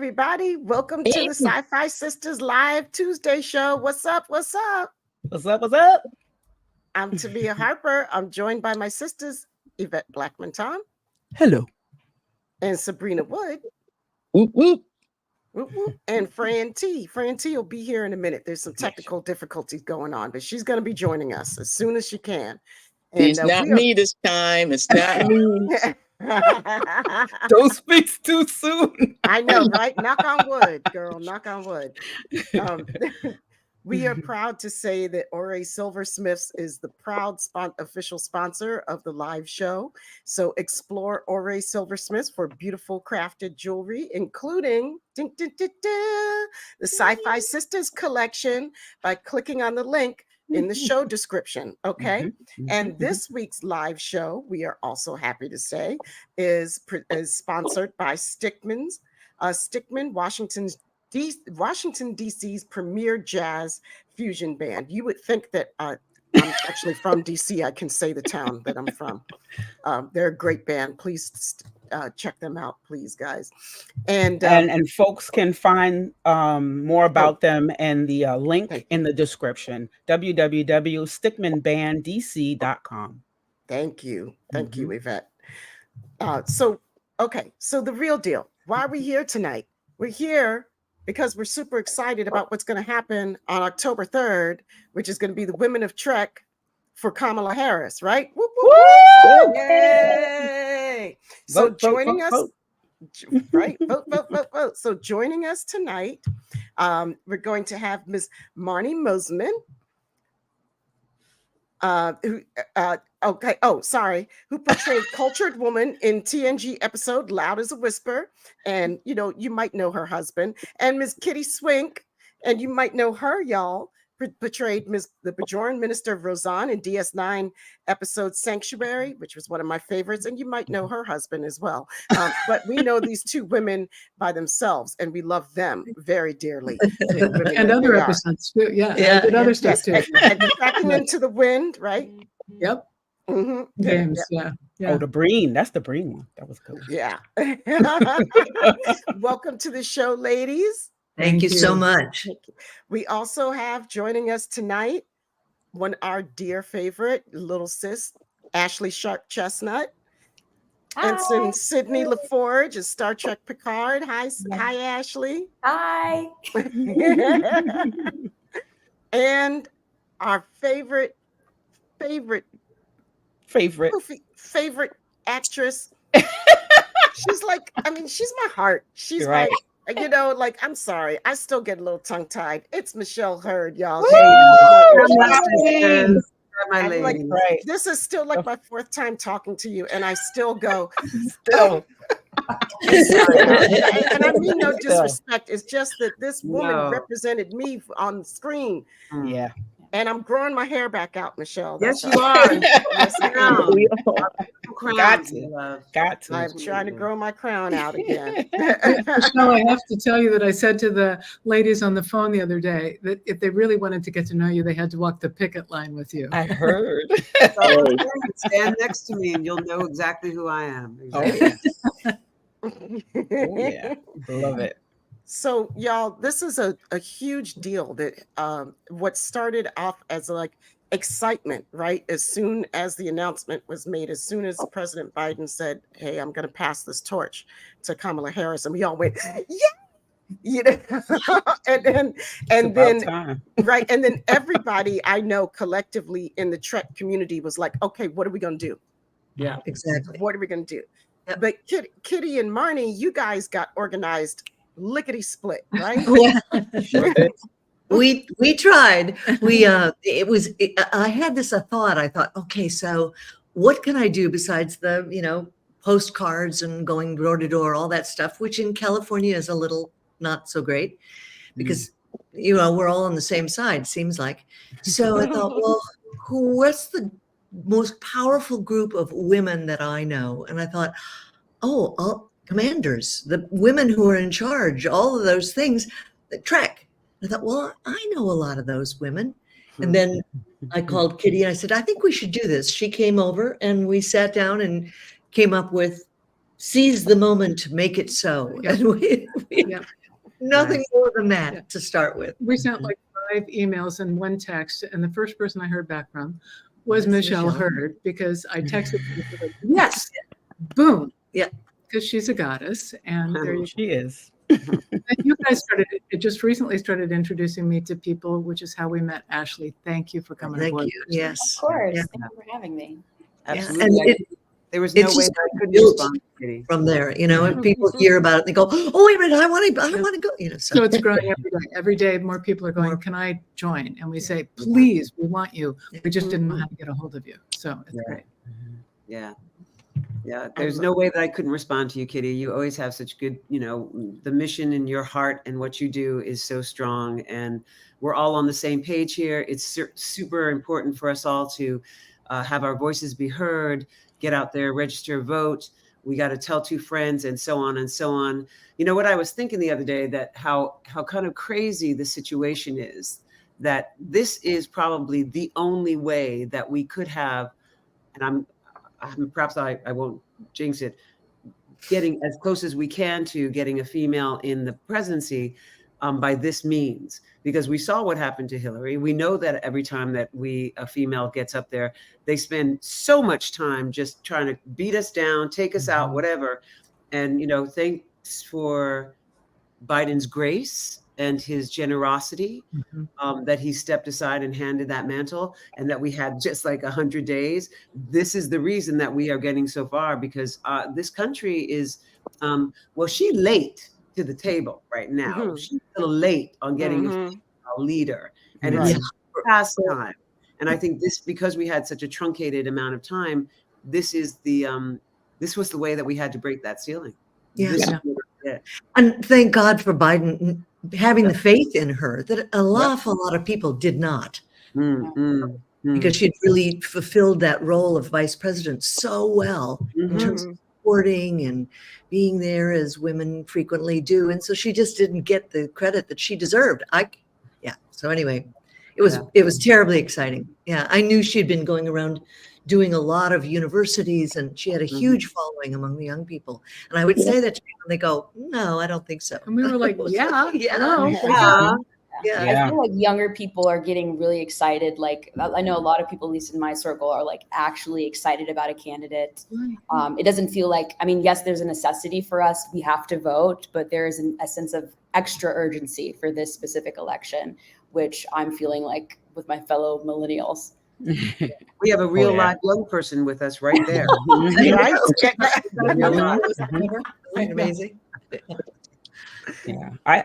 everybody. Welcome to the SyFy Sistas Live Tuesday show. What's up? What's up? What's up? What's up? I'm Tamia Harper. I'm joined by my sisters, Yvette Blackman-Tom. Hello. And Sabrina Wood. Whoop, whoop. Whoop, whoop. And Fran T. Fran T will be here in a minute. There's some technical difficulties going on, but she's going to be joining us as soon as she can. And, it's not me this time. It's not me. Don't speak too soon. I know, right? Knock on wood, girl. Knock on wood. We are proud to say that Ore Silversmiths is the proud official sponsor of the live show. So explore Ore Silversmiths for beautiful crafted jewelry, including the SyFy Sistas collection by clicking on the link in the show description. Okay. And this week's live show, we are also happy to say, is sponsored by Stickman, Washington, D.C.'s premier jazz fusion band. You would think that I'm actually from D.C. I can say the town that I'm from. They're a great band. Please check them out, please, guys. And folks can find more about them in the link in the description, www.stickmanbanddc.com. Thank you. Thank you, Yvette. So the real deal. Why are we here tonight? We're here because we're super excited about what's going to happen on October 3rd, which is going to be the Women of Trek for Kamala Harris, right? Whoop, whoop, whoop. Yay! So joining us, right? Vote. So joining us tonight, we're going to have Ms. Marnie Mosiman, who portrayed cultured woman in TNG episode Loud as a Whisper, and you might know her husband, and Ms. Kitty Swink, and you might know her, y'all, portrayed the Bajoran Minister of Roseanne in DS9 episode Sanctuary, which was one of my favorites, and you might know her husband as well. But we know these two women by themselves, and we love them very dearly. And other episodes too. And other stuff too. And Tracking Into the Wind, right? Yep. Games, yeah. Oh, the Breen. That's the Breen one. That was cool. Yeah. Welcome to the show, ladies. Thank you so much. We also have joining us tonight our dear favorite little sis, Ashlei Sharpe Chestnut. Ensign Sidney La Forge is Star Trek Picard. Hi, Ashley. Hi. And our favorite actress. She's like, she's my heart. She's right. I'm sorry. I still get a little tongue-tied. It's Michelle Hurd, y'all. This is still like my fourth time talking to you, and I still go, still. And I mean no disrespect. It's just that this woman represented me on the screen. Yeah. And I'm growing my hair back out, Michelle. Yes, you are. Yes, I am. Got to. I'm trying to grow my crown out again. Michelle, I have to tell you that I said to the ladies on the phone the other day that if they really wanted to get to know you, they had to walk the picket line with you. I heard. So stand next to me and you'll know exactly who I am. Exactly. Oh, yeah. Love it. So, y'all, this is a huge deal that what started off as excitement, right? As soon as the announcement was made, as soon as President Biden said, hey, I'm going to pass this torch to Kamala Harris. And we all went, yeah. And then right. And then everybody I know collectively in the Trek community was like, okay, what are we going to do? Yeah, exactly. What are we going to do? Yep. But Kitty and Marnie, you guys got organized lickety split, right? Yeah. We tried. I had this thought. I thought, okay, so what can I do besides the postcards and going door to door, all that stuff, which in California is a little not so great because we're all on the same side, seems like. So I thought, well, what's the most powerful group of women that I know? And I thought, commanders, the women who are in charge, all of those things, the Trek. I thought, well, I know a lot of those women. And then I called Kitty and I said, I think we should do this. She came over and we sat down and came up with seize the moment to make it so. Yeah. And we Yeah. nothing more than that Yeah. to start with. We sent like 5 emails and 1 text, and the first person I heard back from was Michelle Hurd, because I texted her, like, yes, boom. Yeah. Because she's a goddess, and there you She is. And you guys just recently started introducing me to people, which is how we met Ashley. Thank you for coming Thank aboard. you. Yes. Of course. Yeah. Thank you for having me. Absolutely. And There was no it's way just that I couldn't built respond, Kitty. from there, you know, and people hear about it, they go, "Oh, wait a minute, I want to go," you know. So it's growing every day. Every day, more people are going, "Can I join?" And we say, "Please, we want you. We just didn't know how to get a hold of you." So it's great. Yeah. Yeah. There's no way that I couldn't respond to you, Kitty. You always have such good, you know, the mission in your heart and what you do is so strong. And we're all on the same page here. It's super important for us all to have our voices be heard, get out there, register, vote. We got to tell 2 friends and so on and so on. You know what I was thinking the other day, that how kind of crazy the situation is, that this is probably the only way that we could have, and perhaps I won't jinx it, getting as close as we can to getting a female in the presidency by this means, because we saw what happened to Hillary. We know that every time that a female gets up there, they spend so much time just trying to beat us down, take us out, whatever. And, you know, thanks for Biden's grace and his generosity, that he stepped aside and handed that mantle, and that we had just like 100 days. This is the reason that we are getting so far, because this country is, well, she's late to the table right now. She's a little late on getting a leader, and it's past time. And I think this, because we had such a truncated amount of time, this is this was the way that we had to break that ceiling. Yeah. And thank God for Biden having the faith in her that an awful lot of people did not, because she had really fulfilled that role of vice president so well in terms of supporting and being there, as women frequently do. And so she just didn't get the credit that she deserved. So anyway, it was terribly exciting. Yeah. I knew she'd been going around doing a lot of universities, and she had a huge following among the young people. And I would say that to people, and they go, "No, I don't think so." And we were like, "Yeah, I feel like younger people are getting really excited. Like, I know a lot of people, at least in my circle, are like actually excited about a candidate. It doesn't feel like, I mean, yes, there's a necessity for us. We have to vote, but there is a sense of extra urgency for this specific election, which I'm feeling like with my fellow millennials. We have a real live young person with us right there. Right? Amazing. Yeah.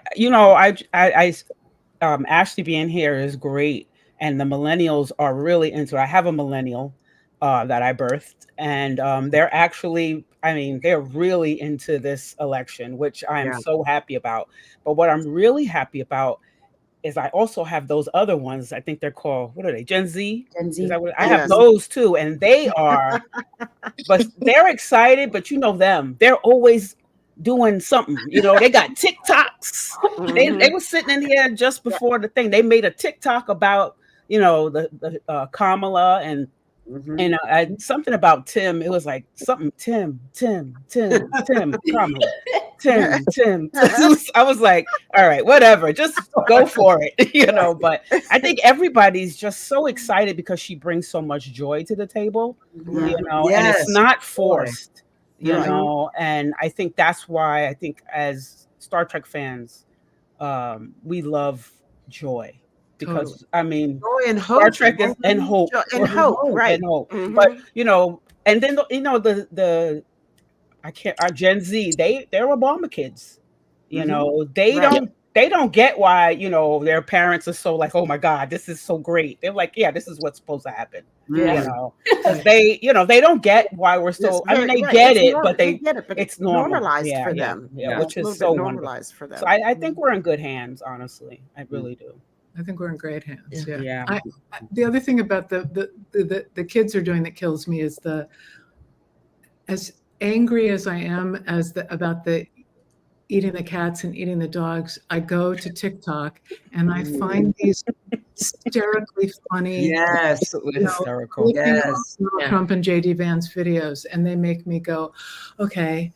Ashley being here is great. And the millennials are really into it. I have a millennial that I birthed, and they're actually, they're really into this election, which I'm so happy about. But what I'm really happy about is I also have those other ones. I think they're called, what are they? Gen Z? Gen Z. I have those too. And they are, but they're excited, but you know them. They're always doing something. You know, they got TikToks. They were sitting in here just before the thing. They made a TikTok about, you know, the Kamala and something about Tim. It was like something Tim, Kamala. Tim. I was like, all right, whatever, just go for it, you know. But I think everybody's just so excited because she brings so much joy to the table, you know, and it's not forced, you know. And I think that's why I think as Star Trek fans, we love joy. Because joy and hope. Star Trek is and hope, right? And hope. But you know, and then you know our Gen Z, they're Obama kids. You know, they don't get why, you know, their parents are so like, oh my God, this is so great. They're like, yeah, this is what's supposed to happen. You know, because they don't get why we're so. They get it, but it's normalized for them. Which is so normalized for them. So I think we're in good hands. Honestly, I really do. I think we're in great hands. Yeah. The other thing about the kids are doing that kills me is as angry as I am about the eating the cats and eating the dogs, I go to TikTok and I find these hysterically funny, hysterical, Trump and JD Vance videos, and they make me go, okay,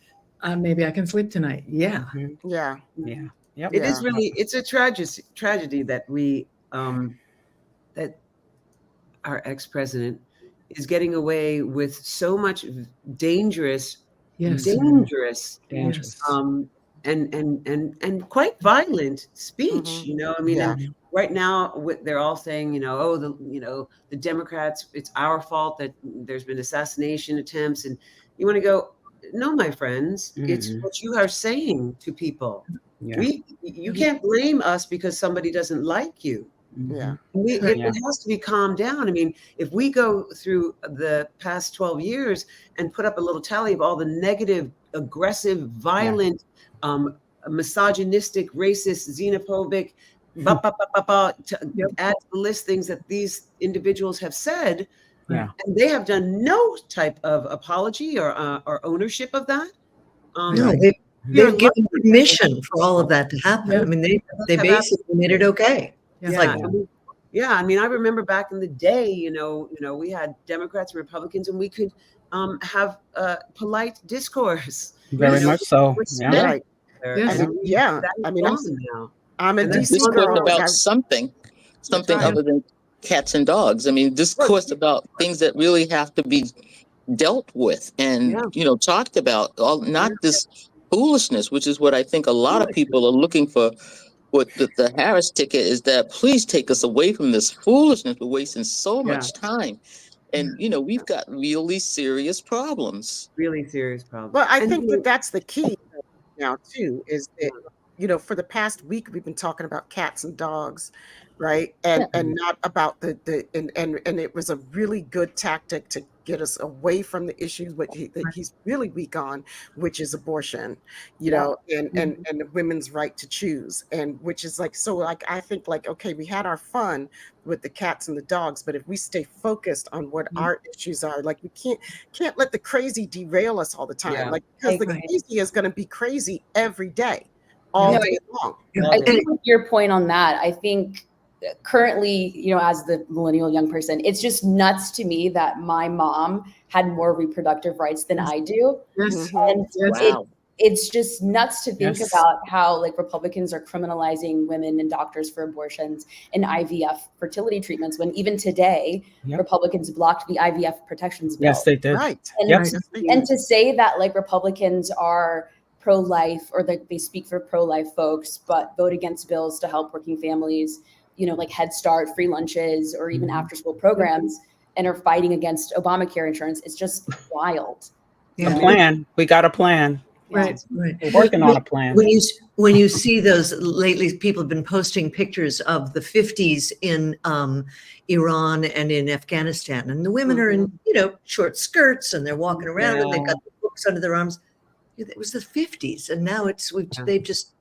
maybe I can sleep tonight. Yeah. Yeah. Yeah. Yep. It is really, it's a tragedy that that our ex-president is getting away with so much dangerous, Yes. Dangerous. and quite violent speech. I mean, Yeah. and right now they're all saying, the Democrats, it's our fault that there's been assassination attempts, and you want to go, no, my friends, it's what you are saying to people. Yeah. You can't blame us because somebody doesn't like you. Yeah. It has to be calmed down. I mean, if we go through the past 12 years and put up a little tally of all the negative, aggressive, violent, misogynistic, racist, xenophobic, add to the list things that these individuals have said, and they have done no type of apology or ownership of that. No, they've given permission for all of that to happen. I mean, they basically made it okay. I mean, I remember back in the day, we had Democrats and Republicans, and we could have polite discourse. Very much so. Yeah. Right. I mean, I'm a DC discourse girl. about something other than cats and dogs. I mean, discourse about things that really have to be dealt with and talked about. Not this foolishness, which is what I think a lot of people are looking for. With the Harris ticket is that please take us away from this foolishness. We're wasting so much time. And, we've got really serious problems. Really serious problems. Well, I think that's the key now, too, is that, for the past week, we've been talking about cats and dogs, right? And not about and it was a really good tactic to get us away from the issues that he's really weak on, which is abortion, and women's right to choose, and which is I think okay, we had our fun with the cats and the dogs, but if we stay focused on what our issues are, we can't let the crazy derail us all the time, because the crazy is going to be crazy every day, all day long. I think with your point on that, I think currently, as the millennial young person, it's just nuts to me that my mom had more reproductive rights than I do. And it's just nuts to think about how Republicans are criminalizing women and doctors for abortions and IVF fertility treatments, when even today Republicans blocked the IVF protections bill. Yes, they did. Right. And to say that Republicans are pro-life, or that they speak for pro-life folks, but vote against bills to help working families, like Head Start, free lunches, or even after-school programs, and are fighting against Obamacare insurance, it's just wild. A plan. We got a plan. Right. We're working on a plan. When you see those lately, people have been posting pictures of the 50s in Iran and in Afghanistan, and the women are in short skirts, and they're walking around and they've got the books under their arms. It was the 50s, and now they've just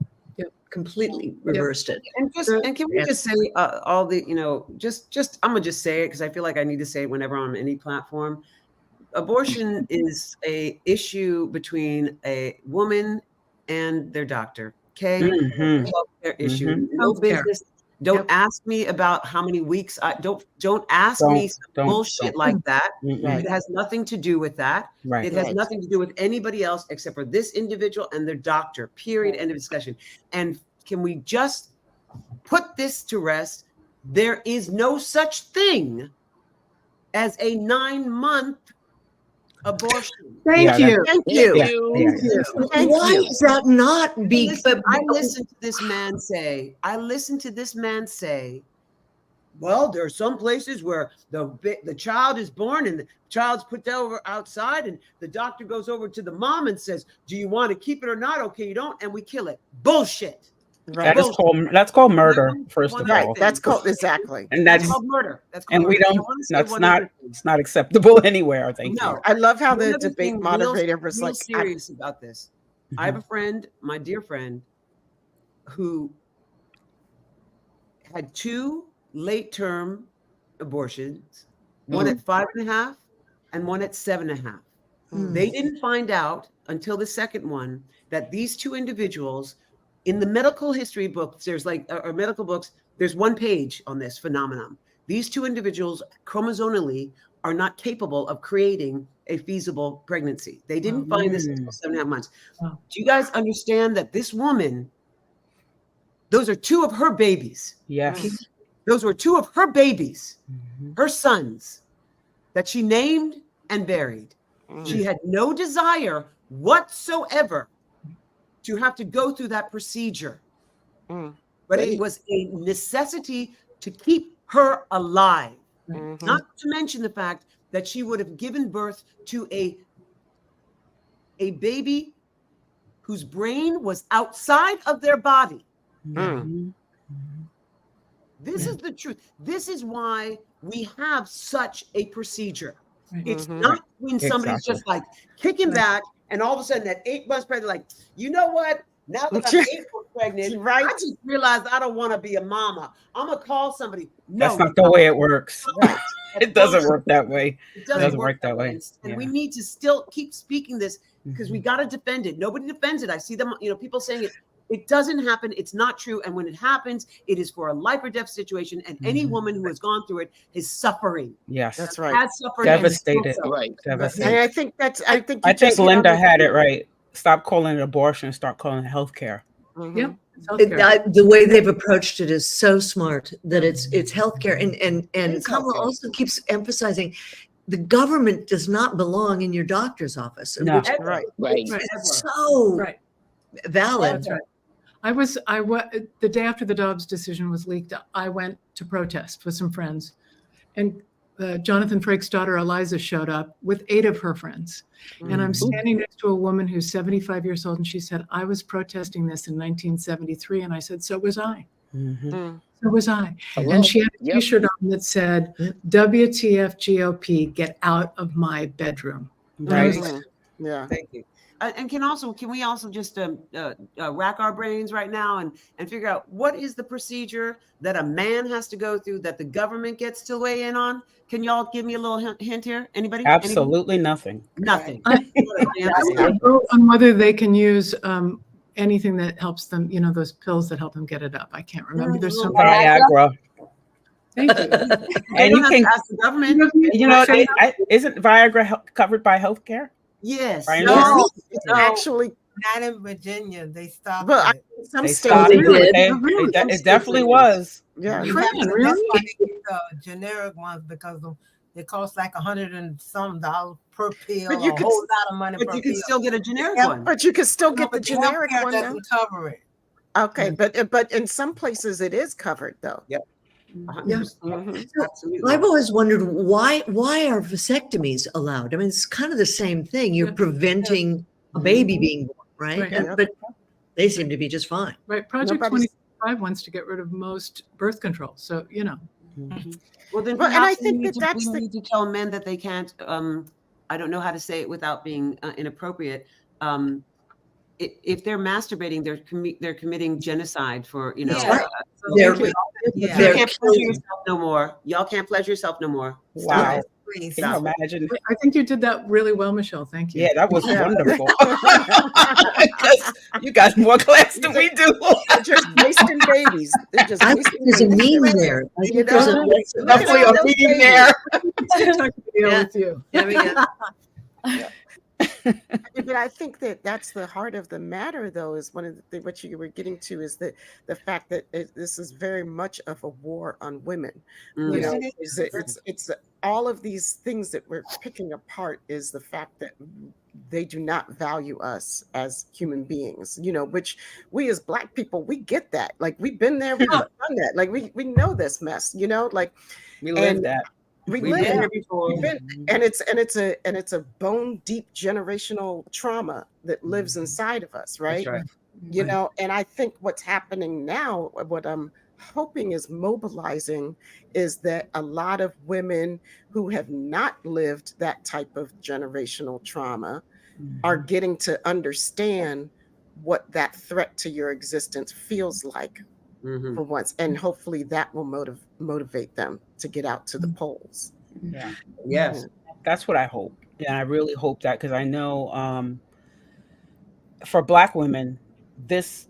completely reversed it. And can we just say all the just I'm gonna just say it because I feel like I need to say it whenever I'm on any platform. Abortion is a issue between a woman and their doctor. Okay, healthcare issue. No business. Don't ask me about how many weeks. Don't ask me some bullshit like that. It has nothing to do with that. It has nothing to do with anybody else except for this individual and their doctor. Period. End of discussion. And can we just put this to rest? There is no such thing as a 9-month abortion. Thank you. Why is that not being? I listened to this man say, well, there are some places where the child is born and the child's put over outside, and the doctor goes over to the mom and says, do you want to keep it or not? Okay, you don't, and we kill it. Bullshit. Right. That's called murder, first of all. That's called exactly. And that's called murder. It's not acceptable anywhere, I think. No. I love how the debate moderator was real serious about this. I have a friend, my dear friend, who had 2 late-term abortions, one at 5.5 and one at 7.5. They didn't find out until the second one that these 2 individuals, in the medical history books, there's or medical books, there's 1 page on this phenomenon. These 2 individuals chromosomally are not capable of creating a feasible pregnancy. They didn't find this until 7.5 months. Wow. Do you guys understand that this woman, those are 2 of her babies. Yes. Those were 2 of her babies, her sons, that she named and buried. She had no desire whatsoever to have to go through that procedure. But it was a necessity to keep her alive. Not to mention the fact that she would have given birth to a baby whose brain was outside of their body. This is the truth. This is why we have such a procedure. It's not when somebody's just like kicking back and all of a sudden at 8 months pregnant, like, you know what? Now that I'm 8 months pregnant, I just realized I don't want to be a mama. I'm going to call somebody. No, that's not the way it works. It doesn't work that way. It doesn't work that way. And we need to still keep speaking this because we got to defend it. Nobody defends it. I see them, people saying it. It doesn't happen. It's not true. And when it happens, it is for a life or death situation. And any woman who has gone through it is suffering. Yes, that's right. Has suffered. Devastated. Right. Devastated. And I think Linda had it right. Stop calling it abortion. Start calling it healthcare. Yeah. The way they've approached it is so smart that it's healthcare. And Kamala also keeps emphasizing the government does not belong in your doctor's office. No. Which Right. is so valid. That's right. I the day after the Dobbs decision was leaked, I went to protest with some friends, and Jonathan Frake's daughter Eliza showed up with 8 of her friends, and I'm standing next to a woman who's 75 years old, and she said, "I was protesting this in 1973," and I said, "So was I." So was I. And she had a T-shirt on that said, "WTF GOP, get out of my bedroom." Right. Yeah. Thank you. And can we also just rack our brains right now and figure out what is the procedure that a man has to go through that the government gets to weigh in on? Can y'all give me a little hint here? Anybody? Absolutely nothing. Nothing. I vote on whether they can use anything that helps them, those pills that help them get it up. I can't remember. There's so Viagra. Thank you. And you can ask the government. Isn't Viagra covered by healthcare? Yes. No, it's actually not in Virginia. They stopped. But it. some They states stopped did. it definitely was. Yeah. You have to, that's why they get the generic ones because they cost like $100 and some per pill. But you a could, whole lot of money. But per you can pill. still get a generic one. But you can still get the but generic healthcare one. Though. doesn't cover it. Okay, but in some places it is covered though. Yep. Absolutely. I've always wondered why are vasectomies allowed? I mean, it's kind of the same thing. You're preventing a baby being born, right? Right. But they seem to be just fine. Right. Project 25 wants to get rid of most birth control. So, Well, then, and I think that's we need to tell men that they can't. I don't know how to say it without being inappropriate. If they're masturbating, they're committing genocide for you can't pleasure yourself no more. Y'all can't pleasure yourself no more. Wow. Can you imagine? I think you did that really well, Michelle. Thank you. Yeah, that was wonderful. You got more class than we do. They're just wasting babies. They're just There's a meme there. Definitely a meme there. With you. There we go. But I think that's the heart of the matter, though, is one of what you were getting to is the fact that this is very much of a war on women. It's all of these things that we're picking apart is the fact that they do not value us as human beings, which we as Black people, we get that. Like we've been there, we've done that. Like we know this mess, like we live that. We've been here before, and it's a bone deep generational trauma that lives inside of us, right? That's right. And I think what's happening now, what I'm hoping is mobilizing, is that a lot of women who have not lived that type of generational trauma are getting to understand what that threat to your existence feels like. For once, and hopefully that will motivate them to get out to the polls. Yeah. Yes, that's what I hope. Yeah, I really hope that because I know for Black women, this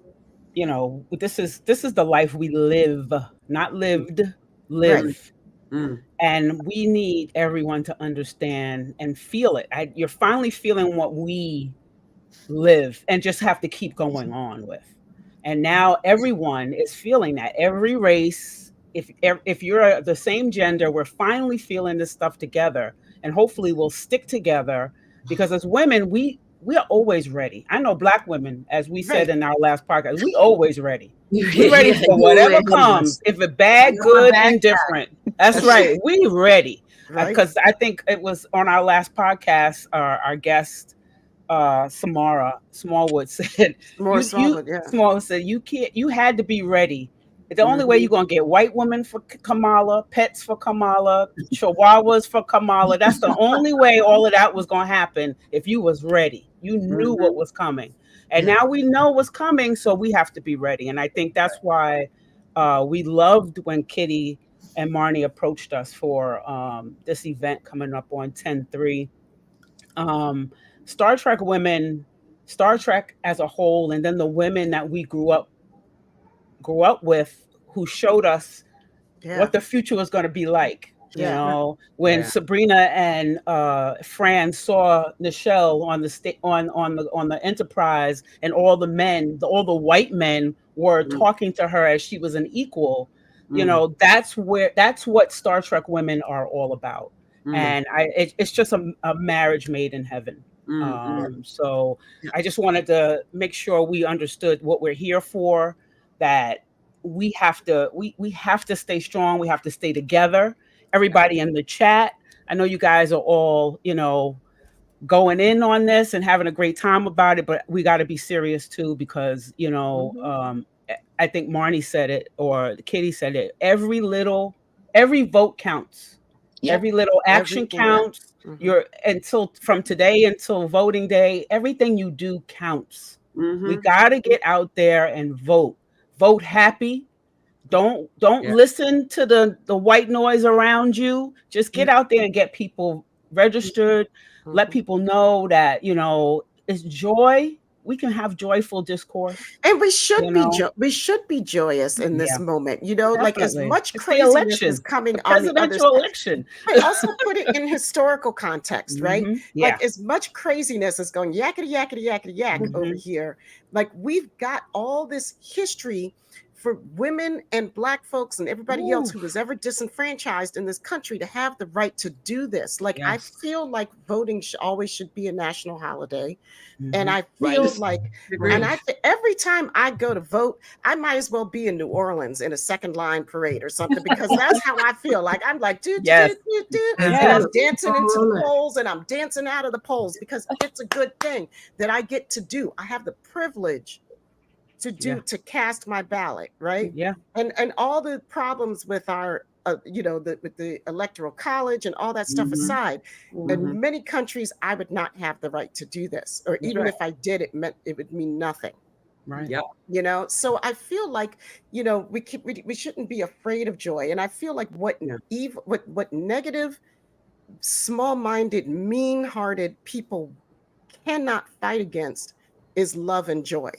is the life we live, not lived, live. Right. And we need everyone to understand and feel it. You're finally feeling what we live and just have to keep going on with. And now everyone is feeling that. Every race, if you're the same gender, we're finally feeling this stuff together, and hopefully we'll stick together, because as women, we are always ready. I know Black women, as we said in our last podcast, we always ready. We ready for whatever comes. If it's bad, good, indifferent. That's right. We ready. Because I think it was on our last podcast, our guest Samara Smallwood said, Smallwood said, you had to be ready. The only way you're gonna get white women for Kamala, pets for Kamala, chihuahuas for Kamala. That's the only way all of that was gonna happen, if you was ready. You knew what was coming. And now we know what's coming, so we have to be ready. And I think that's why we loved when Kitty and Marnie approached us for this event coming up on 10/3. Star Trek women, Star Trek as a whole, and then the women that we grew up with, who showed us what the future was going to be like. You know, when Sabrina and Fran saw Nichelle on the on the Enterprise, and all the men, all the white men were talking to her as she was an equal. You know, that's what Star Trek women are all about. And it's just a marriage made in heaven. So I just wanted to make sure we understood what we're here for, that we have to stay strong. We have to stay together. Everybody in the chat, I know you guys are all, going in on this and having a great time about it, but we got to be serious too, because, I think Marnie said it, or Kitty said it. Every vote counts. Yep. Every little action counts. From today until voting day, everything you do counts. We got to get out there and vote. Vote happy. Don't listen to the white noise around you. Just get out there and get people registered. Let people know that, it's joy. We can have joyful discourse, and we should be joyous in this moment. Like, as much craziness is coming on the presidential election. But also put it in historical context, right? Like, as much craziness is going yakety yakety yakety yak over here. Like, we've got all this history for women and Black folks and everybody else who was ever disenfranchised in this country to have the right to do this. Like, I feel like voting always should be a national holiday. And I feel like, every time I go to vote, I might as well be in New Orleans in a second line parade or something, because that's how I feel. Like, I'm like, and I'm dancing into the polls, and I'm dancing out of the polls, because it's a good thing that I get to do. I have the privilege to cast my ballot, right? And all the problems with our with the electoral college and all that stuff aside, in many countries I would not have the right to do this, or even if I did, it would mean nothing. So I feel like we shouldn't be afraid of joy. And I feel like what negative, small-minded, mean-hearted people cannot fight against is love and joy.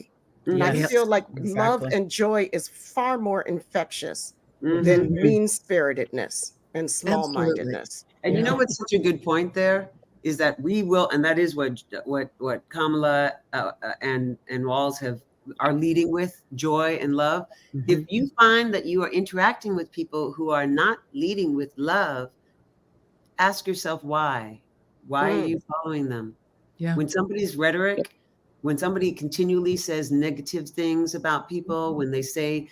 And I feel like love and joy is far more infectious than mean-spiritedness and small-mindedness. And you know what's such a good point there is that we will, and that is what Kamala and Walls are leading with, joy and love. If you find that you are interacting with people who are not leading with love, ask yourself why. Why are you following them? When somebody's rhetoric, when somebody continually says negative things about people, when they say,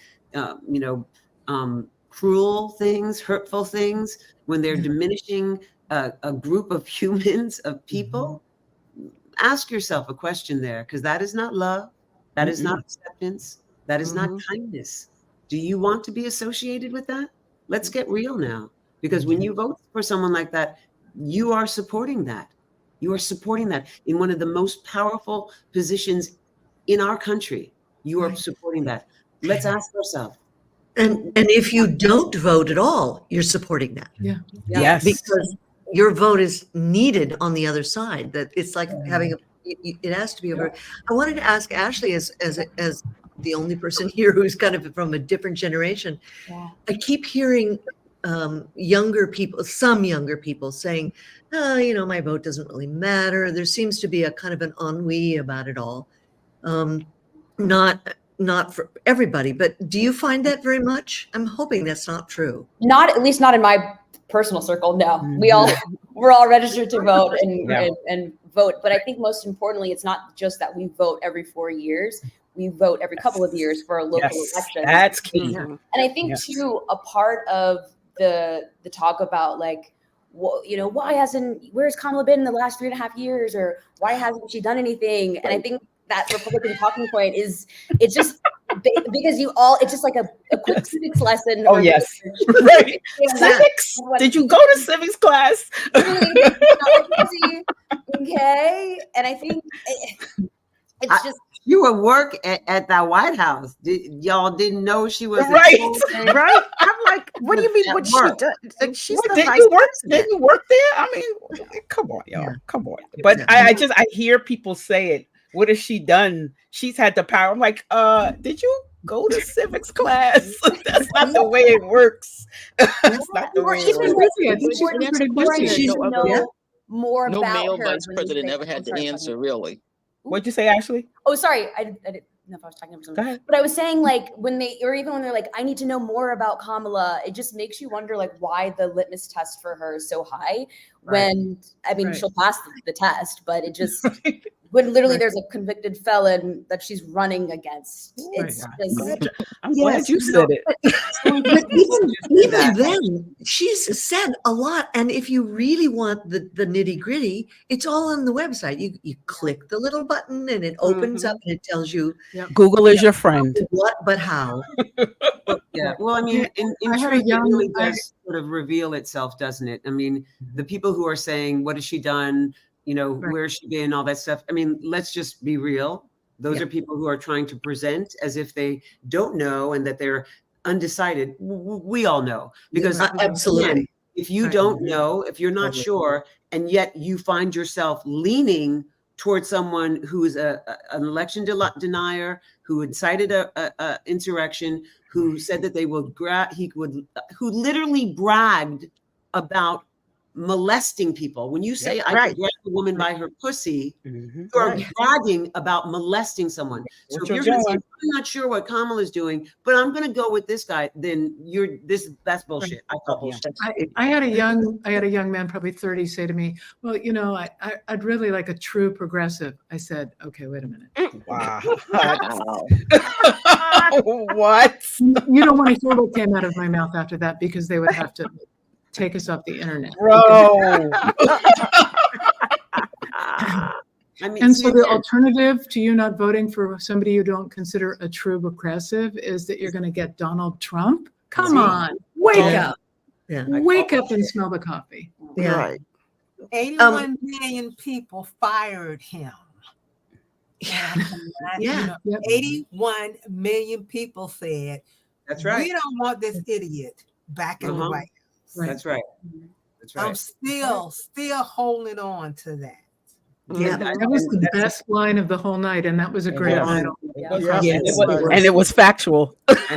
cruel things, hurtful things, when they're diminishing a group of humans, of people, ask yourself a question there, because that is not love. That is not acceptance. That is not kindness. Do you want to be associated with that? Let's get real now, because when you vote for someone like that, you are supporting that. You are supporting that in one of the most powerful positions in our country. You are supporting that. Let's ask ourselves. And if you don't vote at all, you're supporting that. Yes. Because your vote is needed on the other side. That it's like having it has to be over. I wanted to ask Ashlei, as the only person here who's kind of from a different generation. I keep hearing younger people, some younger people saying, you know, my vote doesn't really matter. There seems to be a kind of an ennui about it all. Not for everybody, but do you find that very much? I'm hoping that's not true. Not, at least not in my personal circle. No, we're all registered to vote and vote. But I think most importantly, it's not just that we vote every 4 years. We vote every couple of years for a local election. That's key. And I think too, a part of the talk about like, well, you know, where's Kamala been in the last 3.5 years, or why hasn't she done anything? And I think that Republican talking point is, it's just because it's just like a quick civics lesson. Oh, yes. Right. Civics? Did you go to civics class? Okay. And I think it's just. You were work at the White House. Y'all didn't know she was right? Right? I'm like, what do you mean? What she done? She's the did you work there? I mean, come on, y'all. Come on. But I hear people say it. What has she done? She's had the power. I'm like, did you go to civics class? That's not the way it works. That's not the way it works. More no about male her vice president ever had to answer, really. What'd you say, Ashley? Oh, sorry. I didn't know if I was talking about something. But I was saying, like, when they're like, I need to know more about Kamala, it just makes you wonder, like, why the litmus test for her is so high. When, I mean, she'll pass the test, but it just, when literally there's a convicted felon that she's running against. It's just. I'm glad you said it. But even then, she's said a lot. And if you really want the nitty gritty, it's all on the website. You click the little button and it opens up and it tells you. Google is your friend. What, but how? Yeah. Well, I mean, in truth, it really does sort of reveal itself, doesn't it? I mean, the people who are saying, what has she done? You know, where's she been? All that stuff. I mean, let's just be real. Those are people who are trying to present as if they don't know and that they're undecided. We all know, because absolutely, again, if you don't know, if you're not sure, and yet you find yourself leaning towards someone who is an election denier, who incited a insurrection, who said that who literally bragged about molesting people. When you say I could grab a woman by her pussy, you are bragging about molesting someone. So if you're going to say, I'm not sure what Kamala's doing, but I'm going to go with this guy, then that's bullshit. I call bullshit. I had a young man, probably 30, say to me, well, you know, I'd really like a true progressive. I said, okay, wait a minute. Wow. What? You don't want to hear what came out of my mouth after that, because they would have to take us off the internet. Bro. And so the alternative to you not voting for somebody you don't consider a true progressive is that you're going to get Donald Trump? Come on, wake up. Yeah. Wake up and smell the coffee. Yeah. Right. 81 million people fired him. Yeah. 81 million people said, that's right. We don't want this idiot back in the White House. Right. That's right. That's right. I'm still holding on to that. Yeah, that was the best line of the whole night, and that was a great line. And it was factual. That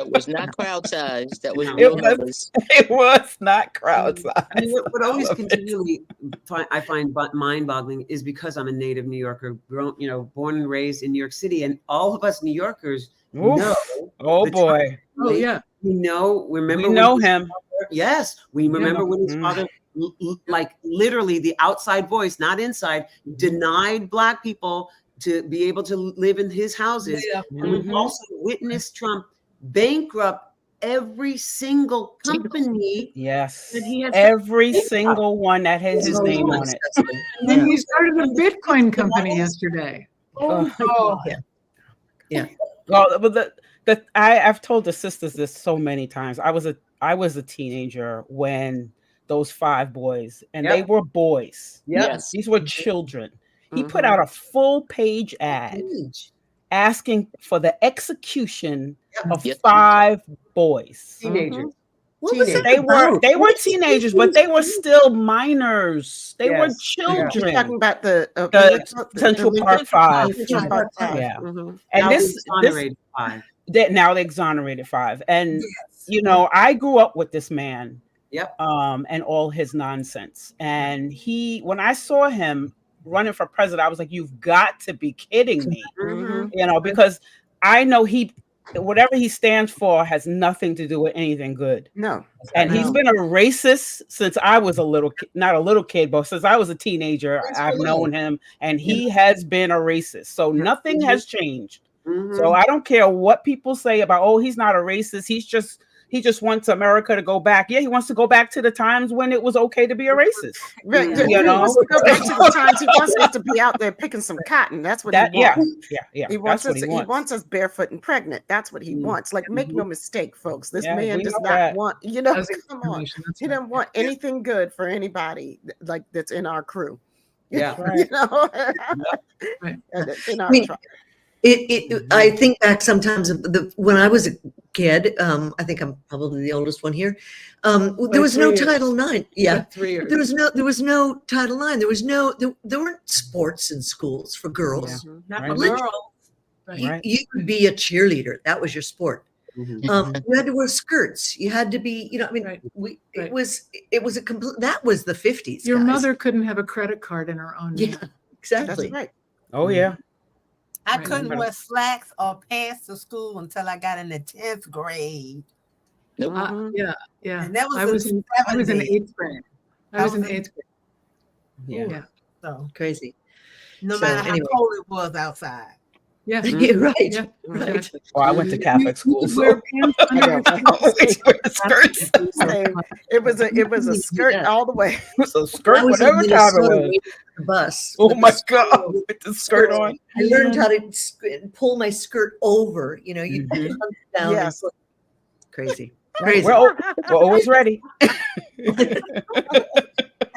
was not crowd size. That was real numbers. It was not crowd size. I mean, what always continually I find mind-boggling is because I'm a native New Yorker, born and raised in New York City, and all of us New Yorkers know. Oh boy. Oh yeah. We remember him. Yes, we remember when his father, like literally the outside voice, not inside, denied Black people to be able to live in his houses. Yeah. And we've also witnessed Trump bankrupt every single company. Yes, that he has every single one that has his name on it. And then he started a Bitcoin company yesterday. Yeah. Well, but I've told the sisters this so many times. I was a teenager when those 5 boys, and they were boys. Yes. These were children. He put out a full page ad asking for the execution of 5 boys. Teenagers. What was it They about? were teenagers, but they were still minors. They were children. You're talking about the Central Park 5. Central Park 5. Yeah. Mm-hmm. And this That now they exonerated 5. And you know, I grew up with this man. Yep. And all his nonsense. And when I saw him running for president, I was like, you've got to be kidding me. Mhm. You know, because I know whatever he stands for has nothing to do with anything good. No. And he's been a racist since I was not a little kid, but since I was a teenager, I've known him, and he has been a racist. So nothing has changed. So I don't care what people say about, oh, he's not a racist. He just wants America to go back. Yeah, he wants to go back to the times when it was okay to be a racist. Right. You know, He wants to go back to the times he wants us to be out there picking some cotton. That's what he wants. Yeah. He wants us. He wants us barefoot and pregnant. That's what he wants. Like, make no mistake, folks. This man does not want. You know, come on. He doesn't want anything good for anybody like that's in our crew. Yeah. You know, in our tribe. I think back sometimes when I was a kid. I think I'm probably the oldest one here. There was no Title IX. Yeah, 3 years. There was no Title IX. There weren't sports in schools for girls. Not for girls. You could be a cheerleader. That was your sport. You had to wear skirts. You had to be, you know, I mean, it was a complete, that was the 50s. Your guys. mother couldn't have a credit card in her own name. Yeah, exactly. That's right. Oh yeah. I couldn't wear slacks or pants to school until I got in the 10th grade. Yeah. And that was I was in 8th grade. I was in 8th grade. Yeah. So crazy. No matter how cold it was outside. Yeah. You're right. Yeah. Right. Well, I went to Catholic school, so Wear pants under skirts. It was a skirt all the way. It was a skirt, whatever time it was. The bus. Oh my God, with the skirt on. I learned how to pull my skirt over. You know, you put it down. Yes. Crazy. We're always ready. And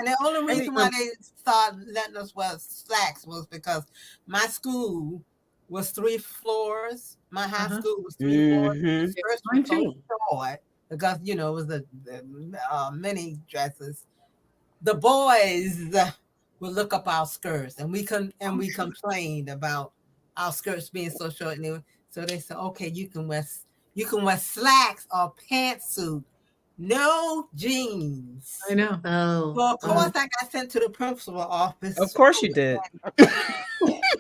the only reason why they started letting us wear slacks was because my school was 3 floors. My high school was 3 floors. The first one was so short because, you know, it was the mini dresses. The boys would look up our skirts, and we complained about our skirts being so short. And so they said, okay, you can wear slacks or pantsuit. No jeans. I know. Oh. So of course I got sent to the principal office. Of course you did.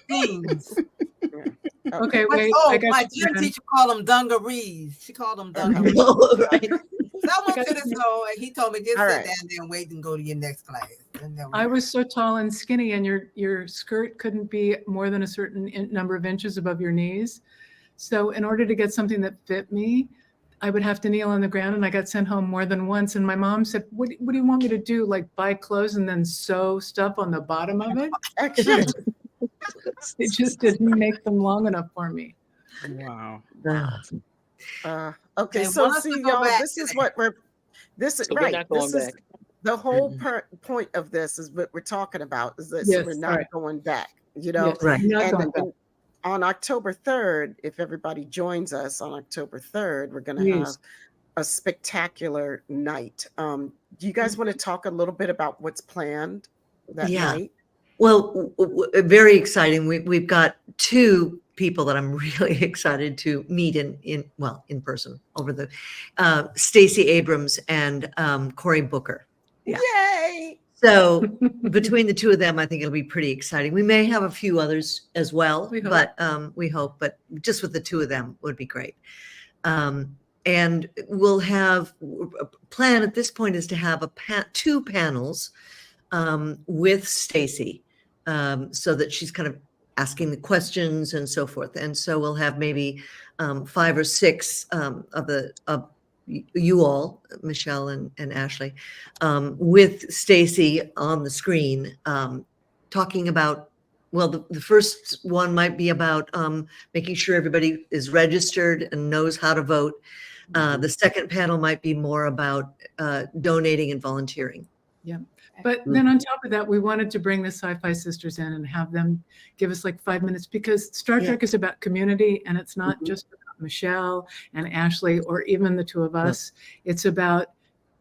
Jeans. Okay, wait. My gym teacher called them dungarees. She called them dungarees. Right. So I went to the store and he told me just sit down there and wait and go to your next class. I was so tall and skinny, and your skirt couldn't be more than a certain number of inches above your knees. So in order to get something that fit me, I would have to kneel on the ground, and I got sent home more than once. And my mom said, what do you want me to do? Like buy clothes and then sew stuff on the bottom of it? It just didn't make them long enough for me. Wow. Okay, so see, y'all, this is what this is right. This is the whole point of this is what we're talking about is that we're not going back, you know. Yes, right. And on October 3rd, if everybody joins us on October 3rd, we're going to have a spectacular night. Do you guys want to talk a little bit about what's planned that night? Well, very exciting. We've got 2 people that I'm really excited to meet in person over the Stacey Abrams and Cory Booker. Yeah. Yay! So between the 2 of them, I think it'll be pretty exciting. We may have a few others as well, we hope, but just with the 2 of them would be great. And we'll have a plan at this point is to have 2 panels with Stacey, so that she's kind of asking the questions and so forth. And so we'll have maybe 5 or 6 of you all, Michelle and Ashley, with Stacey on the screen, talking about, well, the first one might be about making sure everybody is registered and knows how to vote. The second panel might be more about donating and volunteering. Yeah. But then on top of that, we wanted to bring the SyFy sisters in and have them give us like 5 minutes, because Star Trek is about community, and it's not just about Michelle and Ashley or even the 2 of us. It's about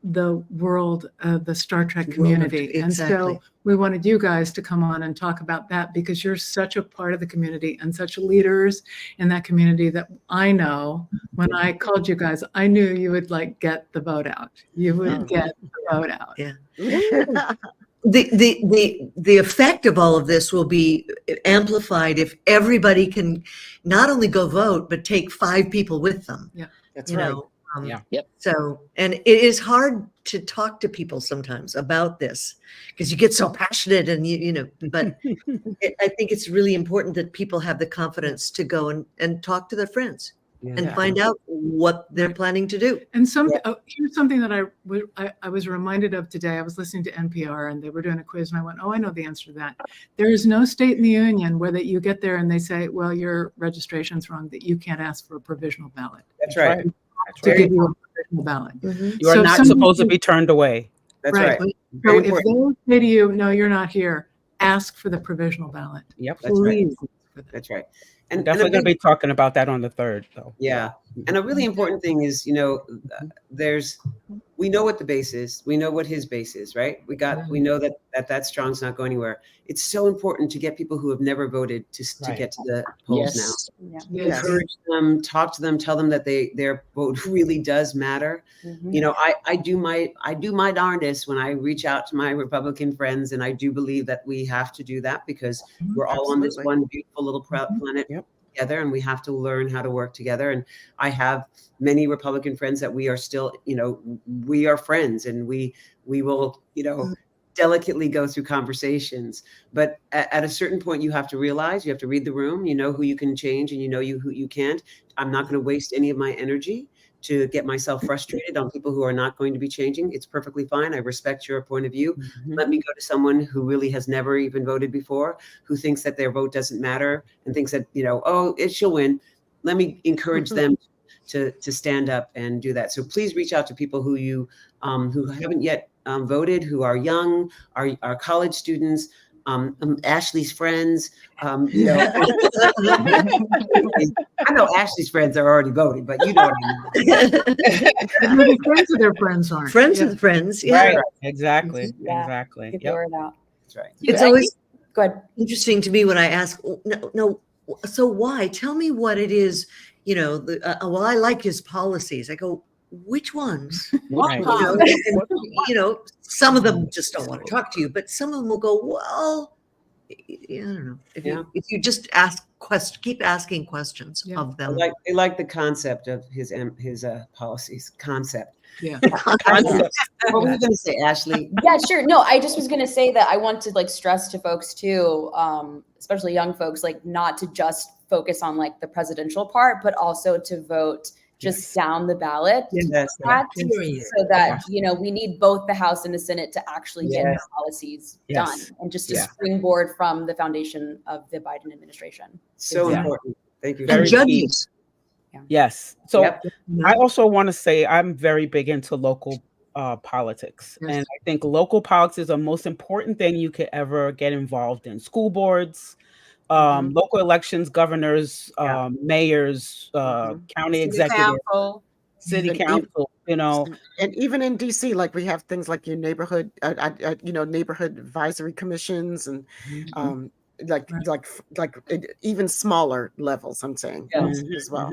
the world of the Star Trek community. Exactly. And so we wanted you guys to come on and talk about that, because you're such a part of the community and such leaders in that community that I know when I called you guys, I knew you would like get the vote out. You would get the vote out. Yeah. The effect of all of this will be amplified if everybody can not only go vote, but take 5 people with them. Yeah, that's right. So, and it is hard to talk to people sometimes about this because you get so passionate and you know, but I think it's really important that people have the confidence to go and talk to their friends and find out what they're planning to do. And here's something that I was reminded of today. I was listening to NPR and they were doing a quiz and I went, oh, I know the answer to that. There is no state in the union where that you get there and they say, well, your registration's wrong, that you can't ask for a provisional ballot. That's right. To give you a provisional ballot. You are not supposed to be turned away. That's right. So if they say to you, no, you're not here, ask for the provisional ballot. Yep. Please. That's right. And definitely going to be talking about that on the 3rd, though. Yeah. And a really important thing is, you know, we know what the base is. We know what his base is, right? We know that strong's not going anywhere. It's so important to get people who have never voted to get to the polls now. Encourage them, talk to them, tell them that their vote really does matter. You know, I do my darndest when I reach out to my Republican friends, and I do believe that we have to do that because we're all on this one beautiful little planet together, and we have to learn how to work together. And I have many Republican friends that we are still, you know, we are friends, and we will, you know, delicately go through conversations. But at a certain point, you have to realize, you have to read the room, you know who you can change and you know who you can't. I'm not going to waste any of my energy to get myself frustrated on people who are not going to be changing. It's perfectly fine. I respect your point of view. Let me go to someone who really has never even voted before, who thinks that their vote doesn't matter and thinks that, you know, oh, she'll win. Let me encourage them to stand up and do that. So please reach out to people who you who haven't yet voted, who are young, are college students, Ashley's friends. You know, I know Ashley's friends are already voting, but you know what I mean. Friends of their friends aren't. Friends of friends, yeah. Right. Exactly. Exactly. Get the word out. That's right. It's always good. Interesting to me when I ask, no, so why? Tell me what it is. You know, well, I like his policies. I go, which ones? Right. You know, some of them just don't want to talk to you, but some of them will go, well, I don't know. If you just keep asking questions of them. They like the concept of his policies. Concept. Yeah. Concept. What were you going to say, Ashley? Yeah, sure. No, I just was going to say that I want to like stress to folks too, especially young folks, like not to just focus on like the presidential part, but also to vote just down the ballot so that, you know, we need both the House and the Senate to actually get the policies done and just to springboard from the foundation of the Biden administration. So important. Thank you. And judges. Yes. So I also want to say I'm very big into local politics. And I think local politics is the most important thing you could ever get involved in. School boards, local elections, governors, mayors, county executive, city council, you know. And even in DC, like we have things like your neighborhood, neighborhood advisory commissions and like even smaller levels, I'm saying as well.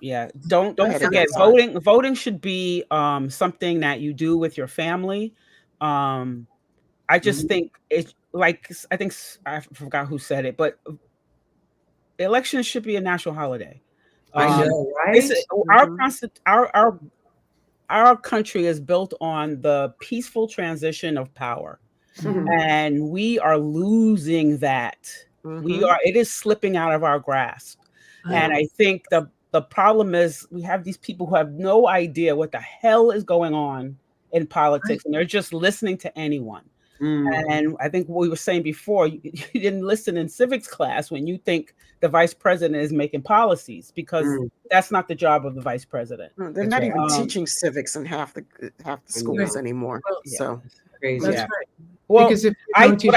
Yeah, don't forget voting should be something that you do with your family. I just think it's like, I forgot who said it, but elections should be a national holiday. I know, right? Our country is built on the peaceful transition of power, and we are losing that. It is slipping out of our grasp, and I think the problem is we have these people who have no idea what the hell is going on in politics, and they're just listening to anyone. And I think what we were saying before, you didn't listen in civics class when you think the vice president is making policies, because that's not the job of the vice president. No, they're not even teaching civics in half the schools anymore. So crazy. That's right. Well, because if they don't teach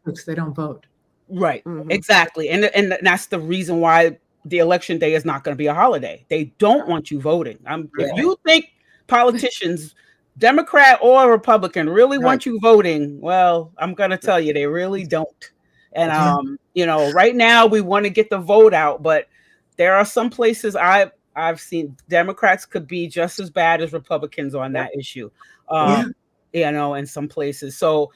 civics, they don't vote. Right. Exactly. And that's the reason why the election day is not going to be a holiday. They don't want you voting. If you think politicians Democrat or Republican really want you voting, well, I'm going to tell you, they really don't. And, you know, right now we want to get the vote out, but there are some places I've seen Democrats could be just as bad as Republicans on that issue, you know, in some places. So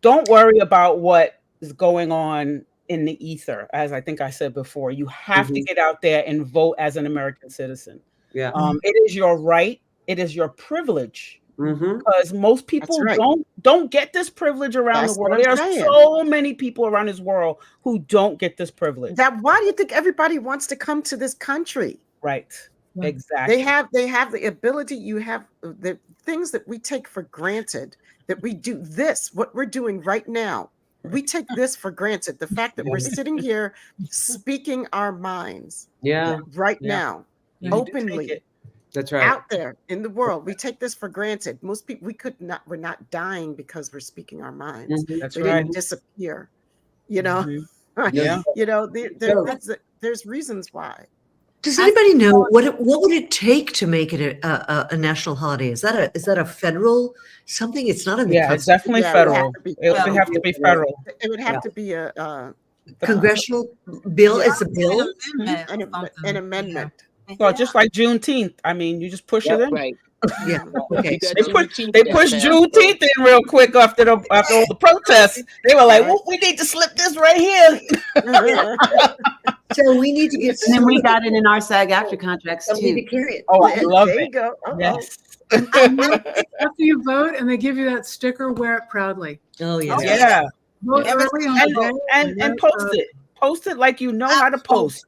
don't worry about what is going on in the ether. As I think I said before, you have to get out there and vote as an American citizen. Yeah. It is your right. It is your privilege. Because most people don't get this privilege around the world. There are so many people around this world who don't get this privilege. Why do you think everybody wants to come to this country? Right. Exactly. They have the ability. You have the things that we take for granted, that we do this, what we're doing right now. We take this for granted. The fact that we're sitting here speaking our minds right now, openly. That's right. Out there in the world, we take this for granted. Most people, we're not dying because we're speaking our minds. That's they right. didn't disappear, you know. You know, there's reasons why. Does anybody know what would it take to make it a national holiday? Is that a federal something? It's not in the it's definitely federal. It would have to be federal. It would have to be a congressional bill. It's a bill, an amendment. So just like Juneteenth, I mean, you just push it in. Right. Yeah. Okay. They pushed Juneteenth in real quick after all the protests. They were like, well, we need to slip this right here. So we need to get. And then we got it in our SAG-AFTRA contracts too. We need to carry it. Oh, I love it. There you go. Yes. After you vote, and they give you that sticker, wear it proudly. Oh yes. Yeah. Vote early on the day And post it. Post it like you know how to post.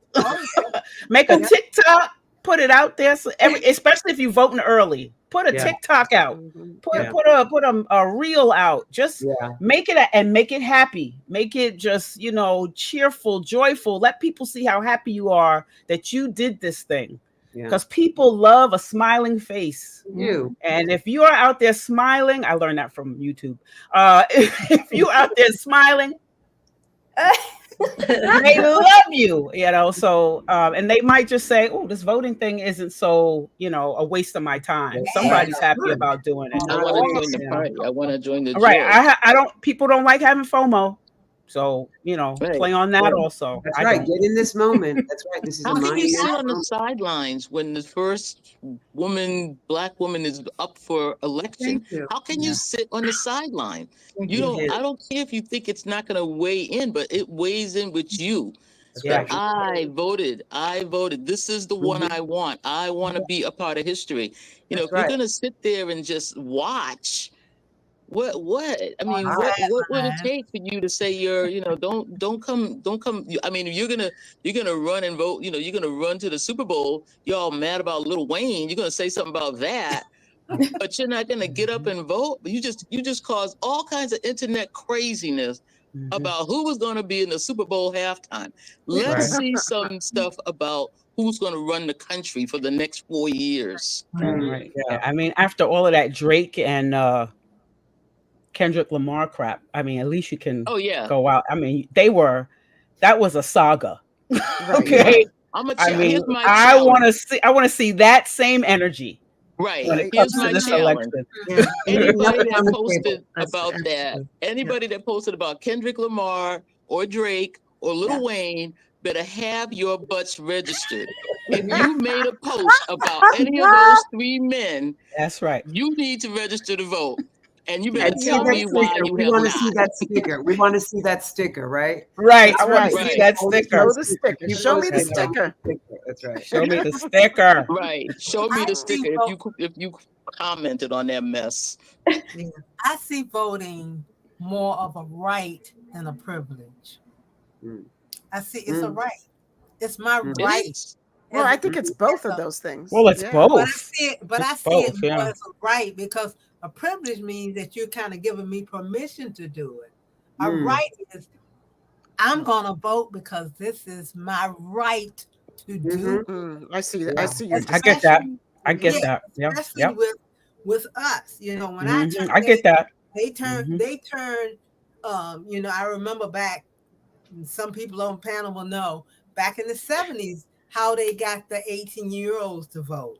Make a TikTok, put it out there. So especially if you're voting early, put a TikTok out. Put a reel out. Just make it and make it happy. Make it just, you know, cheerful, joyful. Let people see how happy you are that you did this thing. Because people love a smiling face. And if you are out there smiling, I learned that from YouTube. If you're out there smiling, they love you, you know. So and they might just say, oh, this voting thing isn't so, you know, a waste of my time. Somebody's happy about doing it. I want to join the party. I want to join the right. People don't like having FOMO. So, you know, play on that also. That's right. Get in this moment. That's right. This is how can you sit on the sidelines when the first black woman is up for election? How can you sit on the sideline? I don't care if you think it's not going to weigh in, but it weighs in with you. I voted. This is the one I want. I want to be a part of history. You know, if you're going to sit there and just watch, what I mean, what would it take for you to say don't come? I mean, you're gonna run and vote. You know, you're gonna run to the Super Bowl. You're all mad about Lil Wayne. You're gonna say something about that, but you're not gonna get up and vote. You just caused all kinds of internet craziness about who was gonna be in the Super Bowl halftime. Let's see some stuff about who's going to run the country for the next 4 years. Right. Yeah. I mean, after all of that Drake and Kendrick Lamar crap, I mean, at least you can go out. I mean, that was a saga. Okay. I want to see that same energy. Right. Here's my challenge. Anybody that posted about that, anybody that posted about Kendrick Lamar or Drake or Lil Wayne better have your butts registered. If you made a post about any of those three men, that's right. You need to register to vote. And you better tell me why you We want to see that sticker. We want to see that sticker, right? Right. I want to see that sticker. Show the sticker. Show me the sticker. That's right. Show me the sticker. Right. Show me the sticker if you commented on that mess. I see voting more of a right than a privilege. I see it's a right. It's my right. Well, I think it's both of those things. Well, it's both. But I see it more as a right, because a privilege means that you're kind of giving me permission to do it. A right is I'm going to vote because this is my right to do. I see that. I see. I get that. I get that. Yeah. Especially with us, you know, when I get that. They turn. You know, I remember back. Some people on panel will know back in the 70s how they got the 18-year-olds to vote.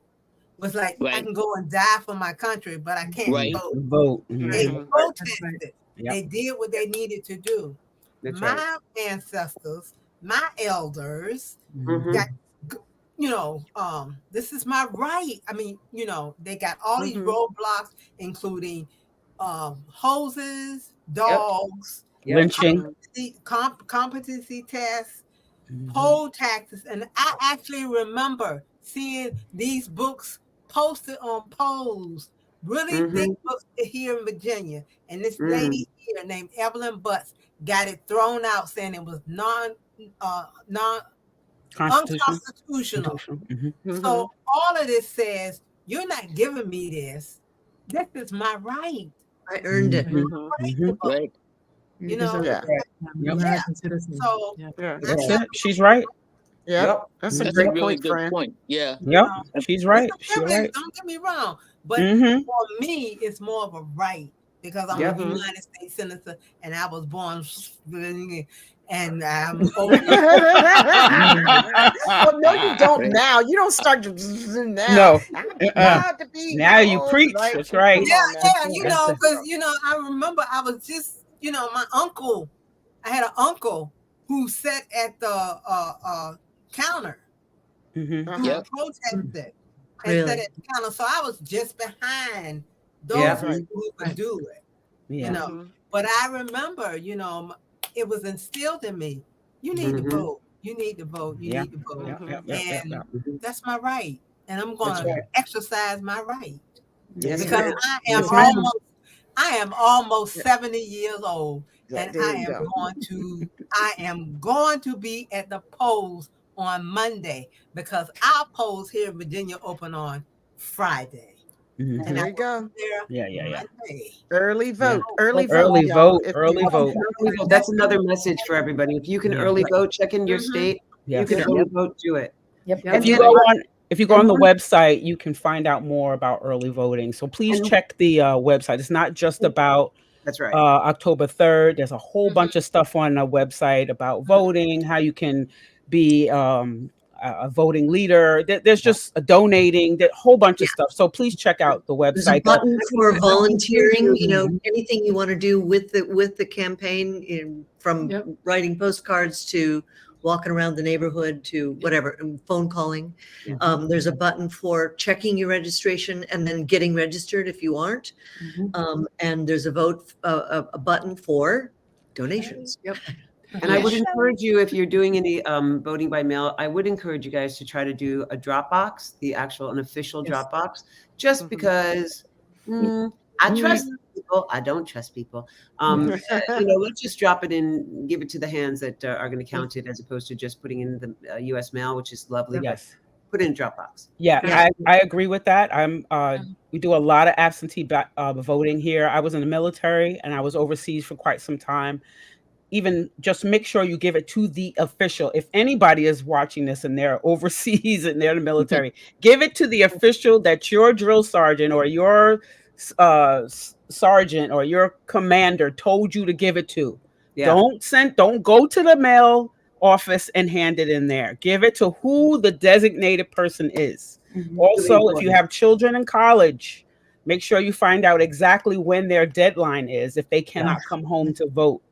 was like, I can go and die for my country, but I can't vote. They protested. Yep. They did what they needed to do. My ancestors, my elders, got, this is my right. I mean, they got all these roadblocks, including hoses, dogs, lynching, competency tests, poll taxes. And I actually remember seeing these books posted on polls, really big books here in Virginia. And this lady here named Evelyn Butts got it thrown out saying it was unconstitutional. So all of this says, you're not giving me this. This is my right. I earned it. Right. American citizens. So that's it. She's right. Yep. That's a great really point, good Fran. point. Yeah. Yep. She's right. She's right. Don't get me wrong. But for me, it's more of a right because I'm a United States senator and I was born and I'm well, no, you don't now. You don't start now. No. I'm proud to be now you preach. Like, that's right. Yeah, because I remember I was just, my uncle. I had an uncle who sat at the counter. Protested and sat at the counter. So I was just behind those who could do it. But I remember, it was instilled in me. You need to vote. You need to vote. You need to vote. And that's my right. And I'm going to exercise my right. Because I am almost 70 years old. And I am going to be at the polls on Monday because our polls here in Virginia open on Friday. And there you go. Yeah. Early vote. Early vote. That's another message for everybody. If you can early vote, check in your state. You can early vote, do it. If you go on the website, you can find out more about early voting. So please check the website. It's not just about October 3rd. There's a whole bunch of stuff on the website about voting, how you can be a voting leader. There's just a donating, a whole bunch of stuff. So please check out the website. There's a button for volunteering. Anything you want to do with the campaign, from writing postcards to walking around the neighborhood to whatever, and phone calling. There's a button for checking your registration and then getting registered if you aren't. And there's a button for donations. And I would encourage you, if you're doing any voting by mail, I would encourage you guys to try to do a Dropbox, an official Dropbox, just because I trust people. I don't trust people. Let's just drop it in, give it to the hands that are going to count it, as opposed to just putting in the U.S. mail, which is lovely. Yes. Put it in Dropbox. Yeah, I agree with that. We do a lot of absentee voting here. I was in the military and I was overseas for quite some time. Even just make sure you give it to the official. If anybody is watching this and they're overseas and they're in the military, give it to the official that your drill sergeant or your sergeant or your commander told you to give it to. Don't go to the mail office and hand it in there. Give it to who the designated person is. Also, if you have children in college, make sure you find out exactly when their deadline is if they cannot come home to vote.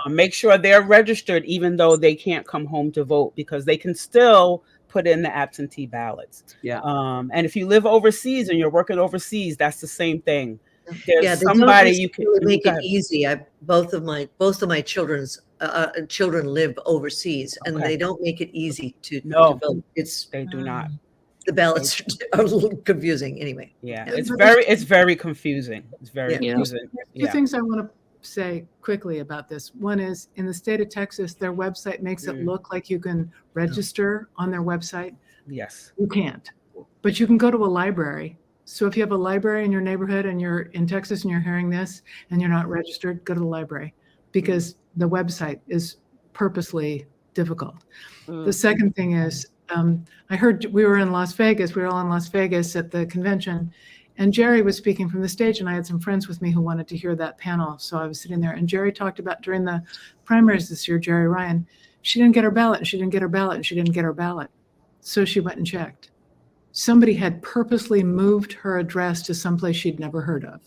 Make sure they're registered even though they can't come home to vote, because they can still put in the absentee ballots. And if you live overseas and you're working overseas, that's the same thing. There's somebody you can make it easy. Both of my children live overseas, and they don't make it easy to vote. They do not. The ballots are a little confusing anyway. It's very confusing. It's very confusing. Two things I want to say quickly about this. One is, in the state of Texas, their website makes it look like you can register on their website. Yes. You can't, but you can go to a library. So if you have a library in your neighborhood and you're in Texas and you're hearing this and you're not registered, go to the library, because the website is purposely difficult. The second thing is, I heard we were all in Las Vegas at the convention, and Jerry was speaking from the stage, and I had some friends with me who wanted to hear that panel. So I was sitting there, and Jerry talked about during the primaries this year, Jerry Ryan, she didn't get her ballot, and she didn't get her ballot, and she didn't get her ballot. So she went and checked. somebody had purposely moved her address to someplace she'd never heard of.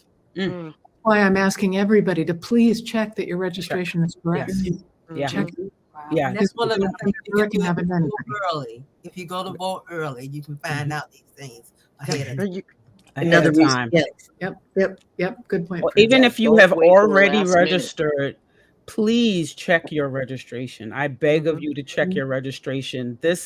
Why I'm asking everybody to please check that your registration is correct. Yeah. Check. Yeah. That's one of the things. If you go to vote early, you can find out these things ahead of time. Another reason. Yep. Good point. Well, even if you have already registered, please check your registration. I beg of you to check your registration. There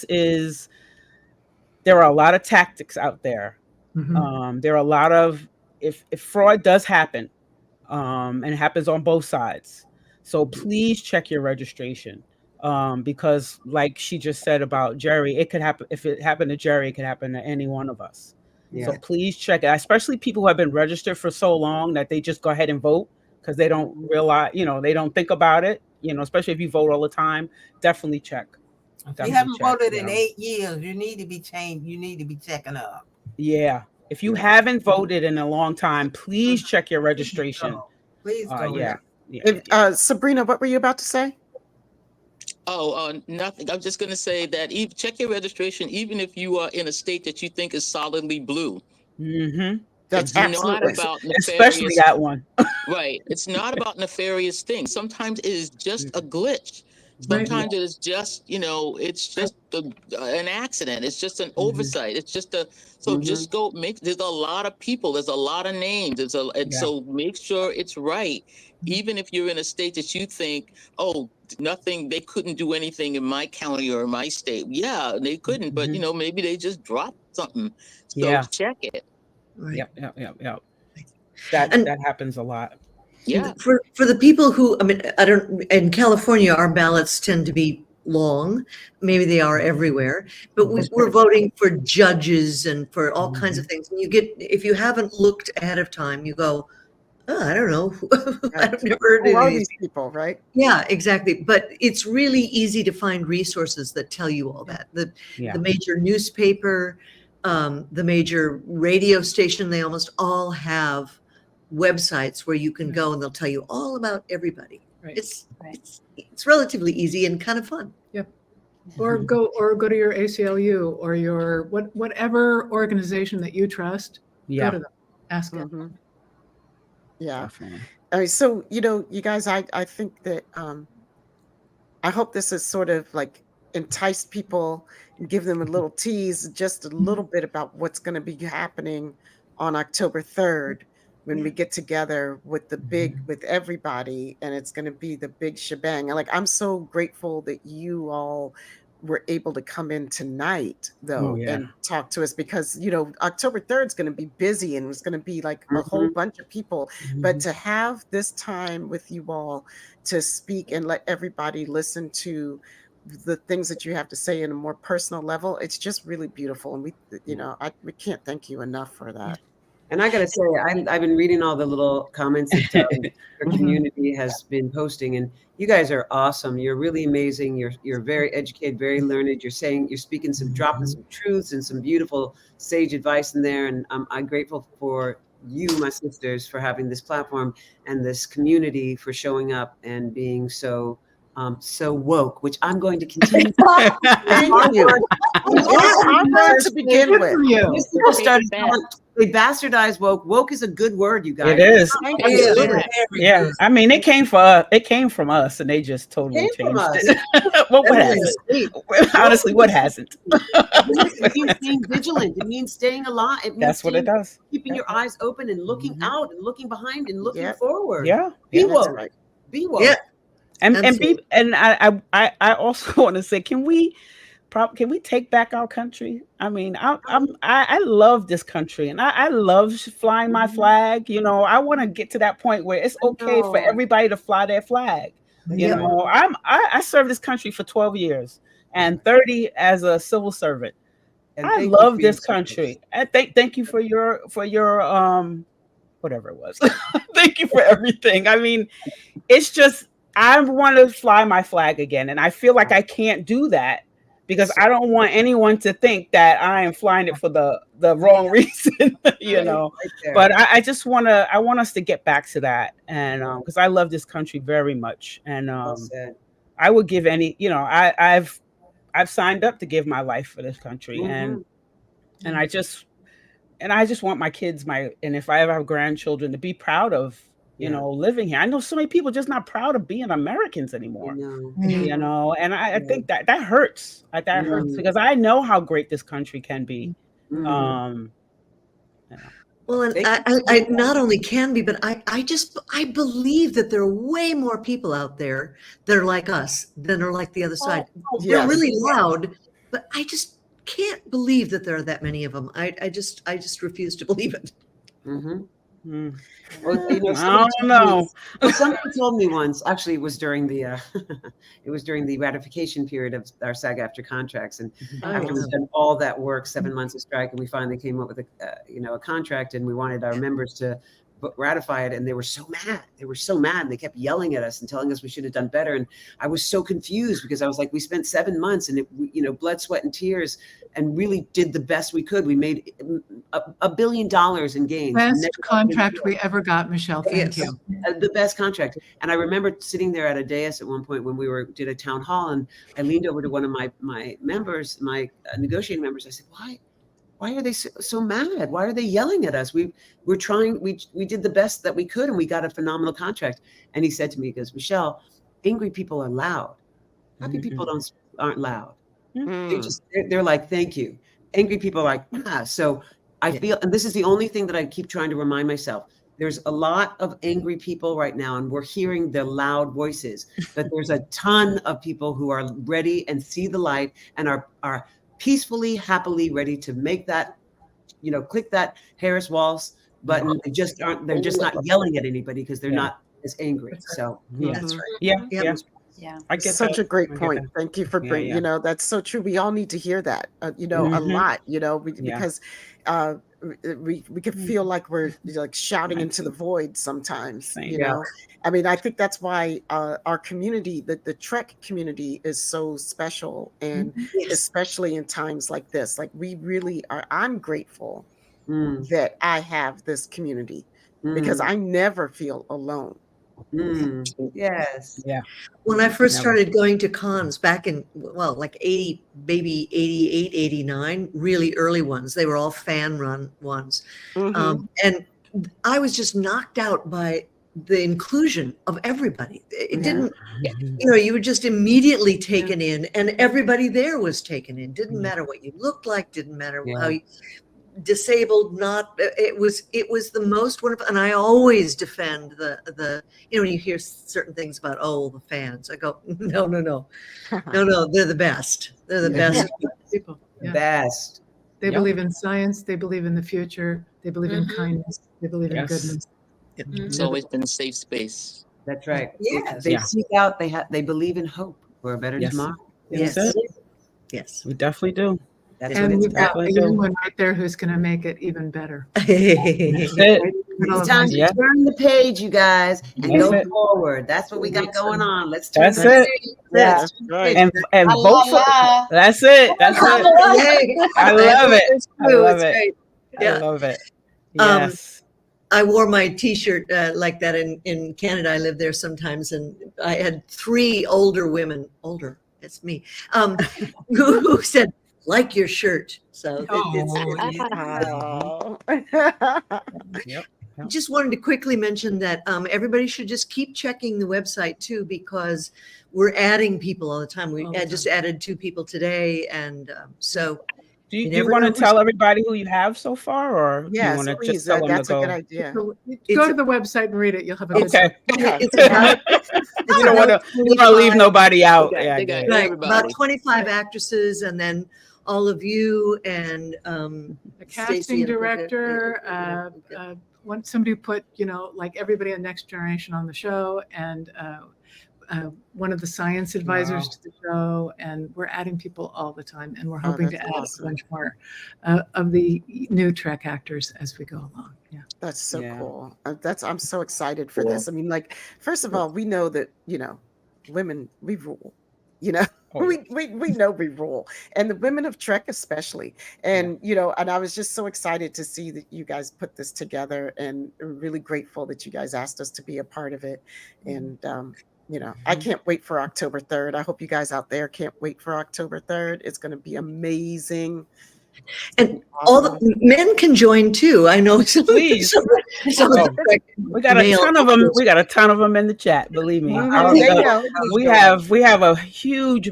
are a lot of tactics out there. There are a lot of, if fraud does happen, and it happens on both sides. So please check your registration. Because like she just said about Jerry, it could happen. If it happened to Jerry, it could happen to any one of us. So please check it, especially people who have been registered for so long that they just go ahead and vote because they don't realize, they don't think about it, especially if you vote all the time. Definitely check. If you haven't voted in 8 years, you need to be changed. You need to be checking up. Yeah. If you haven't voted in a long time, please check your registration. Please go. Sabrina, what were you about to say? Nothing. I'm just going to say that check your registration, even if you are in a state that you think is solidly blue. That's absolutely not about especially that one. Right. It's not about nefarious things. Sometimes it is just a glitch. Sometimes it is just, it's just an accident. It's just an oversight. It's just just go there's a lot of people. There's a lot of names. So make sure it's right. Even if you're in a state that you think, they couldn't do anything in my county or my state. Yeah, they couldn't, but maybe they just dropped something. So check it. Right. Yeah. That happens a lot. Yeah. For the people who, in California, our ballots tend to be long. Maybe they are everywhere, but we're voting for judges and for all kinds of things. And if you haven't looked ahead of time, you go, I don't know. I've never heard of these people, right? Yeah, exactly. But it's really easy to find resources that tell you all that. The major newspaper, the major radio station, they almost all have websites where you can go and they'll tell you all about everybody. Right. It's relatively easy and kind of fun. Yep. Or go to your ACLU or your whatever organization that you trust. Go to them. Ask it. Yeah. So you guys, I think that I hope this has sort of like enticed people and give them a little tease, just a little bit about what's going to be happening on October 3rd. When we get together with with everybody, and it's going to be the big shebang. And I'm so grateful that you all were able to come in tonight, though, and talk to us, because October 3rd is going to be busy, and it's going to be like a whole bunch of people. But to have this time with you all to speak and let everybody listen to the things that you have to say in a more personal level, it's just really beautiful. And we can't thank you enough for that. And I got to say, I've been reading all the little comments that your community has been posting, and you guys are awesome. You're really amazing. You're very educated, very learned. You're speaking dropping some truths and some beautiful sage advice in there. And I'm grateful for you, my sisters, for having this platform and this community for showing up and being so woke, which I'm going to continue. Thank you. I'm going to begin with. People started they bastardized woke. Woke is a good word, you guys. It is. Yeah. I mean, it came from us, and they just totally changed it. What hasn't? Honestly, what hasn't? It means staying vigilant. It means staying alive. That's what it does. Keeping your eyes open and looking out and looking behind and looking forward. Yeah. Be woke. Right. Be woke. Yeah. I also want to say, can we take back our country? I mean, I love this country, and I love flying my flag. I want to get to that point where it's okay for everybody to fly their flag. I served this country for 12 years and 30 as a civil servant. And I love this country. And thank you for your whatever it was. Thank you for everything. I mean, it's just, I want to fly my flag again, and I feel like I can't do that because I don't want anyone to think that I am flying it for the wrong reason, But I just want us to get back to that, and because I love this country very much, and I would give I've signed up to give my life for this country, and And I just want my kids, and if I ever have grandchildren, to be proud of, you know, living here. I know so many people just not proud of being Americans anymore. You know, and I think that hurts. That hurts because I know how great this country can be. You know. Well, and I not only can be, but I believe that there are way more people out there that are like us than are like the other side. They're really loud, but I just can't believe that there are that many of them. I just refuse to believe it. Well, you know, I don't know. Somebody told me once. Actually, it was during the ratification period of our SAG-AFTRA contracts, and after we've done all that work, 7 months of strike, and we finally came up with a contract, and we wanted our members to ratify it, and they were so mad. And they kept yelling at us and telling us we should have done better. And I was so confused because I was like, we spent 7 months and blood, sweat, and tears, and really did the best we could. We made $1 billion in gains. Best contract we ever got, Michelle. Thank you. The best contract. And I remember sitting there at a dais at one point when we did a town hall, and I leaned over to one of my members, my negotiating members. I said, why are they so mad? Why are they yelling at us? We did the best that we could, and we got a phenomenal contract. And he said to me, he goes, Michelle, angry people are loud. Happy people aren't loud. They're like, thank you. Angry people are like, So I feel, and this is the only thing that I keep trying to remind myself. There's a lot of angry people right now, and we're hearing their loud voices, but there's a ton of people who are ready and see the light and are peacefully, happily ready to make that, click that Harris Waltz button. They're just not yelling at anybody because they're not as angry. So that's right. Yeah. I get such a great point. Thank you for bringing, that's so true. We all need to hear that, a lot, because we can feel like we're like shouting into the void sometimes, know. I mean, I think that's why our community, the Trek community, is so special, and especially in times like this, like we really are. I'm grateful that I have this community because I never feel alone. Yes. Yeah. When I first started going to cons back in, like 88, 89, really early ones, they were all fan run ones. And I was just knocked out by the inclusion of everybody. It didn't, you were just immediately taken in, and everybody there was taken in. Didn't matter what you looked like, didn't matter how you, disabled, not, it was the most wonderful. And I always defend the when you hear certain things about the fans, I go, no, they're the best. They're the best people. The best. They believe in science, they believe in the future, they believe in kindness, they believe in goodness. It's always been a safe space. That's right. They seek out, they believe in hope for a better tomorrow. Yes, we definitely do. And we've got a young one right there who's going to make it even better. It's time to turn the page, you guys, and go forward. That's what we got going on. Let's turn the page. That's right. And vote for that's it. I love it. I love it. I love it. Yes. I wore my T-shirt like that in Canada. I lived there sometimes, and I had 3 older women. It's me. Who said, like your shirt. So just wanted to quickly mention that everybody should just keep checking the website too, because we're adding people all the time. We just added 2 people today, and so. Do you want to tell everybody who you have so far, or yes, you want to please, just tell them that's to go? A good idea. Go to the website and read it. You'll have a good time. You don't want to leave nobody out. About 25 actresses, and then all of you, and the casting director. Somebody put like everybody on Next Generation on the show, and one of the science advisors to the show, and we're adding people all the time, and we're hoping to add a bunch more of the new Trek actors as we go along. That's so cool. I'm so excited for this. I mean, like, first of all, we know that women, we rule. We know we rule, and the women of Trek especially. And and I was just so excited to see that you guys put this together, and really grateful that you guys asked us to be a part of it. And I can't wait for October 3rd. I hope you guys out there can't wait for October 3rd. It's going to be amazing. And all the men can join too. I know. Please. We got a ton of them. We got a ton of them in the chat. Believe me. We have a huge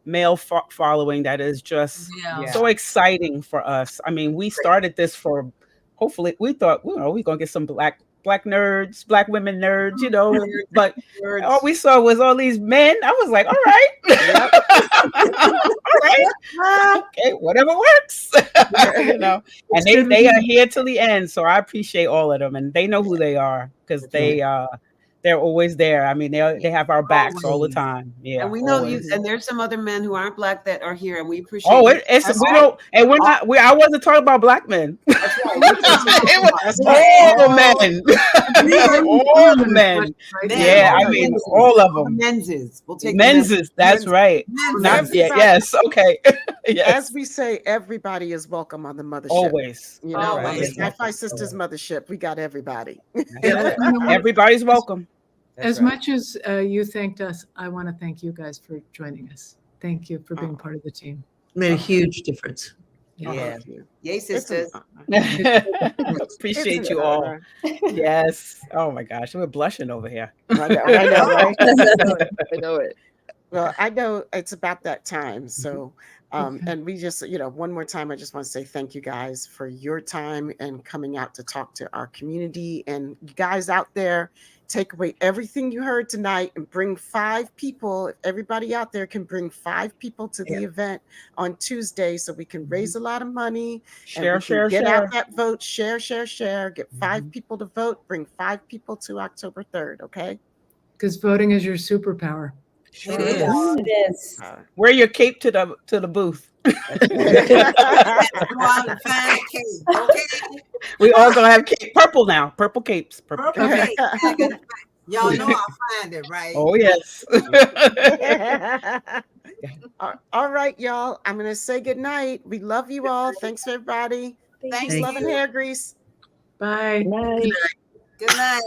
male following that is just so exciting for us. I mean, we started this for, hopefully, we thought, we're gonna get some black nerds, black women nerds, but all we saw was all these men. I was like, all right. All right. Okay, whatever works. And they are here till the end. So I appreciate all of them, and they know who they are because they're always there. I mean, they have our backs all the time. Yeah, and we know you. And there's some other men who aren't black that are here, and we appreciate. Oh, we're not. I wasn't talking about black men. That's right. It was all men. All men. Yeah, I mean, all of them. Menses. We'll take menses. That's right. Not yet. Yes. Okay. As we say, everybody is welcome on the mothership. Always. SyFy Sistas Mothership. We got everybody. Everybody's welcome. As much as you thanked us, I want to thank you guys for joining us. Thank you for being part of the team. Made a huge difference. Yeah. Yay, sisters. Appreciate you all. Yes. Oh my gosh, we're blushing over here. I know, right? I know it. Well, I know it's about that time. So, and we just, one more time, I just want to say thank you guys for your time and coming out to talk to our community. And you guys out there, take away everything you heard tonight and bring 5 people. If everybody out there can bring 5 people to the event on Tuesday, so we can raise a lot of money. Share. Get out that vote. Share. Get 5 people to vote. Bring 5 people to October 3rd. Okay. Because voting is your superpower. It is. Wear your cape to the booth. We all gonna have purple now. Purple capes. Purple capes. Y'all know I'll find it, right? Oh yes. All right, y'all. I'm gonna say good night. We love you all. Thanks everybody. Thanks, love and hair grease. Bye. Good night.